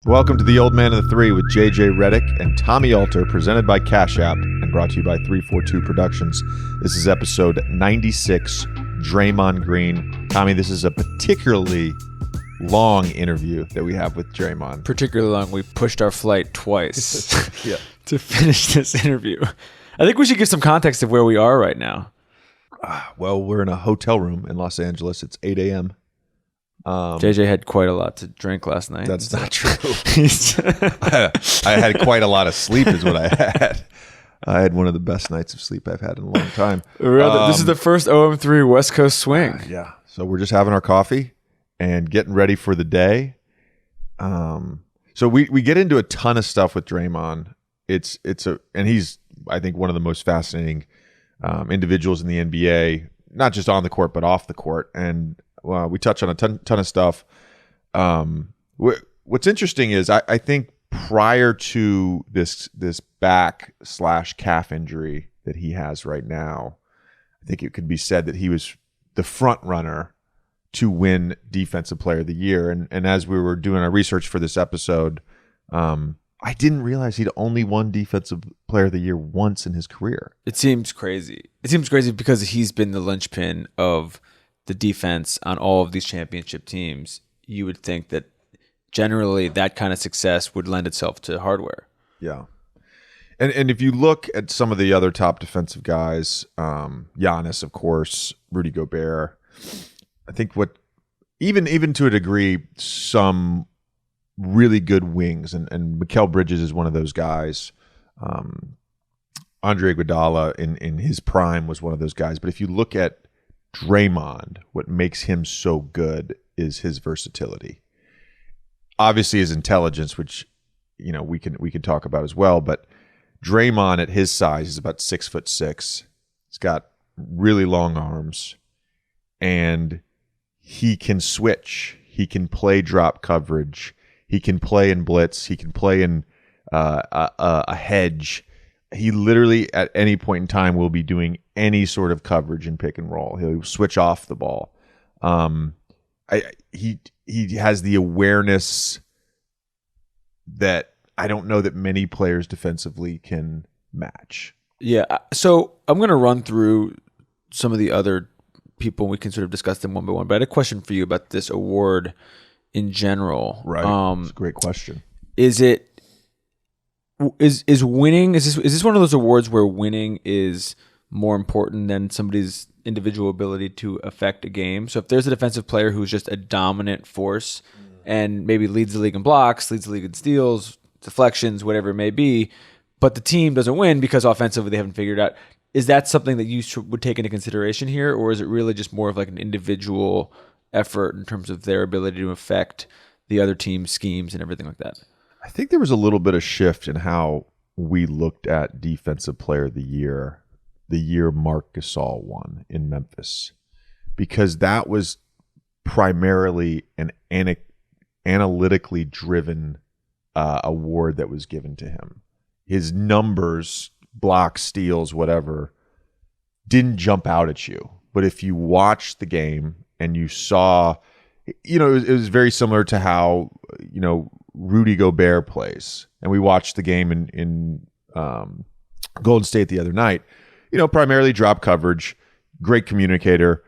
Welcome to The Old Man of the Three with JJ Redick and Tommy Alter, presented by Cash App and brought to you by 342 Productions. This is episode 96, Draymond Green. Tommy, this is a particularly long interview that we have with Draymond. Particularly long. We pushed our flight twice to finish this interview. I think we should give some context of where we are right now. Well, we're in a hotel room in Los Angeles. It's 8 a.m. JJ had quite a lot to drink last night. That's not true. I had quite a lot of sleep is what I had. I had one of the best nights of sleep I've had in a long time. This is the first OM3 West Coast swing. Yeah. So we're just having our coffee and getting ready for the day. So we get into a ton of stuff with Draymond. And he's, I think, one of the most fascinating individuals in the NBA, not just on the court, but off the court. And we touch on a ton of stuff. What's interesting is I think prior to this back/calf injury that he has right now, I think it could be said that he was the front runner to win Defensive Player of the Year. And as we were doing our research for this episode, I didn't realize he'd only won Defensive Player of the Year once in his career. It seems crazy. It seems crazy because he's been the linchpin of the defense on all of these championship teams. You would think that generally that kind of success would lend itself to hardware. Yeah. And if you look at some of the other top defensive guys, Giannis, of course, Rudy Gobert, I think even to a degree, some really good wings, and Mikal Bridges is one of those guys. Andre Iguodala in his prime was one of those guys. But if you look at Draymond, what makes him so good is his versatility. Obviously his intelligence, which we can talk about as well, but Draymond at his size is about 6'6". He's got really long arms and he can switch. He can play drop coverage. He can play in blitz. He can play in a hedge. He literally at any point in time will be doing any sort of coverage in pick and roll. He'll switch off the ball. He has the awareness that I don't know that many players defensively can match. Yeah. So I'm going to run through some of the other people. We can sort of discuss them one by one. But I had a question for you about this award in general. Right. It's a great question. Is winning? Is this one of those awards where winning is more important than somebody's individual ability to affect a game? So if there's a defensive player who's just a dominant force and maybe leads the league in blocks, leads the league in steals, deflections, whatever it may be, but the team doesn't win because offensively they haven't figured out, is that something that you would take into consideration here, or is it really just more of like an individual effort in terms of their ability to affect the other team's schemes and everything like that? I think there was a little bit of shift in how we looked at Defensive Player of the year Marc Gasol won in Memphis, because that was primarily an analytically driven award that was given to him. His numbers, blocks, steals, whatever, didn't jump out at you. But if you watched the game and you saw, it was very similar to how, Rudy Gobert plays. And we watched the game in Golden State the other night. Primarily drop coverage, great communicator,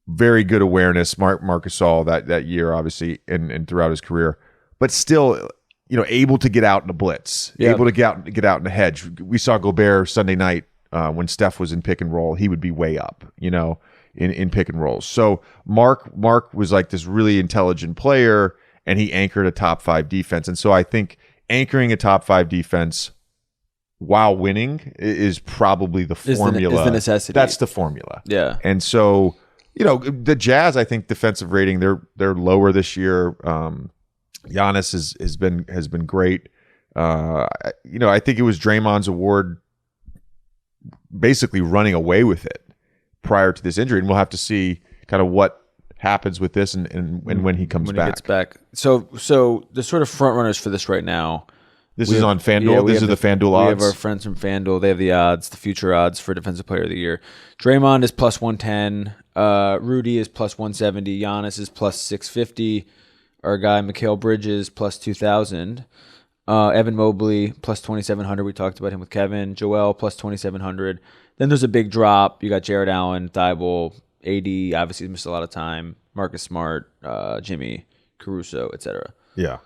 very good awareness. Marc Gasol that year, obviously, and throughout his career, but still, able to get out in a blitz, able to get out in a hedge. We saw Gobert Sunday night when Steph was in pick and roll, he would be way up, in pick and rolls. So Marc was like this really intelligent player, and he anchored a top 5 defense. And so I think anchoring a top 5 defense while winning is probably the formula. Is the necessity. That's the formula. Yeah. And so, the Jazz, I think defensive rating, they're lower this year. Giannis has been great. I think it was Draymond's award basically running away with it prior to this injury. And we'll have to see kind of what happens with this and when he comes back. When he gets back. So the sort of front runners for this right now. This is on FanDuel. Yeah, these are the FanDuel odds. We have our friends from FanDuel. They have the odds, the future odds for Defensive Player of the Year. Draymond is plus 110. Rudy is plus 170. Giannis is plus 650. our guy Mikal Bridges plus 2,000. Evan Mobley plus 2,700. We talked about him with Kevin. Joel plus 2,700. Then there's a big drop. You got Jared Allen, Thibault, AD. Obviously he's missed a lot of time. Marcus Smart, Jimmy, Caruso, etc. Yeah.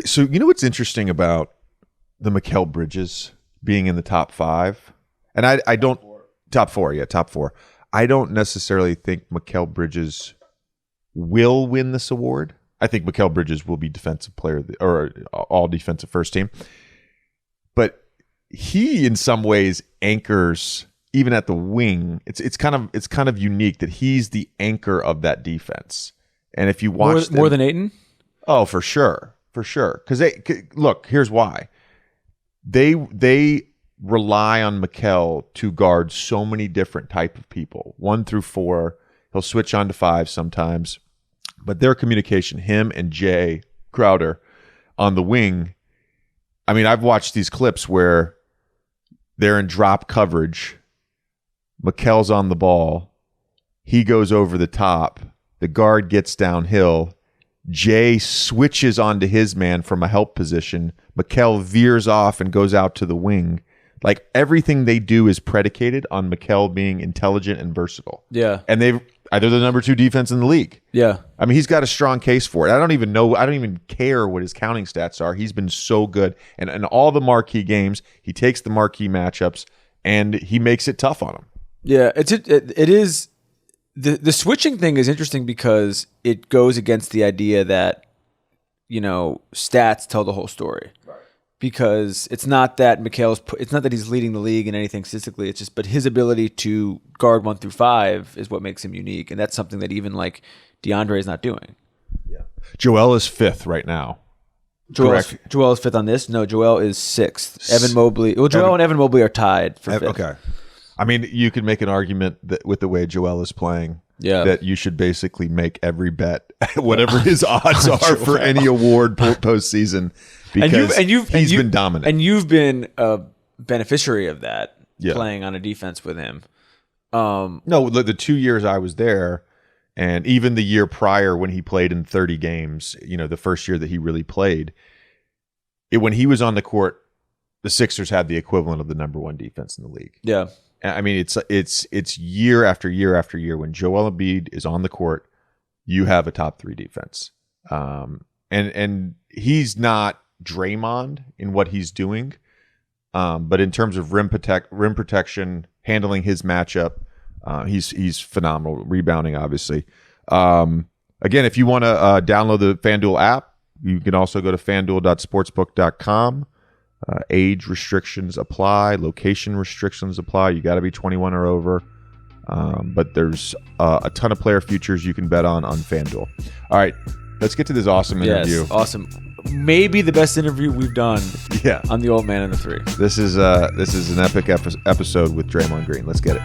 So you know what's interesting about the Mikal Bridges being in the top 5? And I don't top 4. Yeah, top 4. I don't necessarily think Mikal Bridges will win this award. I think Mikal Bridges will be defensive player or all defensive first team. But he in some ways anchors even at the wing. It's kind of unique that he's the anchor of that defense. And if you watch more than Ayton? Oh, for sure. For sure. Cuz look, here's why. They rely on Mikal to guard so many different type of people. 1 through 4. He'll switch on to 5 sometimes. But their communication, him and Jay Crowder on the wing, I mean, I've watched these clips where they're in drop coverage. Mikal's on the ball. He goes over the top. The guard gets downhill. Jay switches onto his man from a help position. Mikal veers off and goes out to the wing. Like, everything they do is predicated on Mikal being intelligent and versatile. Yeah. And they're the number 2 defense in the league. Yeah. I mean, he's got a strong case for it. I don't even care what his counting stats are. He's been so good. And in all the marquee games, he takes the marquee matchups and he makes it tough on them. Yeah, it is. The switching thing is interesting because it goes against the idea that, stats tell the whole story. Right. Because it's not that it's not that he's leading the league in anything statistically. It's just, but his ability to guard 1 through 5 is what makes him unique, and that's something that even like DeAndre is not doing. Yeah, Joel is 5th right now. Joel is 5th on this. No, Joel is 6th. Evan Mobley. Well, Joel and Evan Mobley are tied for 5th. Okay. I mean, you could make an argument that with the way Joel is playing, that you should basically make every bet, whatever his odds are for any award postseason, because he's been dominant. And you've been a beneficiary of that, playing on a defense with him. No, the 2 years I was there, and even the year prior when he played in 30 games, the first year that he really played, when he was on the court, the Sixers had the equivalent of the number 1 defense in the league. Yeah. I mean, it's year after year after year. When Joel Embiid is on the court, you have a top 3 defense. And he's not Draymond in what he's doing, but in terms of rim protection, handling his matchup, he's phenomenal. Rebounding, obviously. Again, if you want to download the FanDuel app, you can also go to fanduel.sportsbook.com. Age restrictions apply. Location restrictions apply. You got to be 21 or over. But there's a ton of player futures you can bet on FanDuel. All right, let's get to this awesome interview. Yes, awesome. Maybe the best interview we've done. Yeah. On the old man and the 3. This is an epic episode with Draymond Green. Let's get it.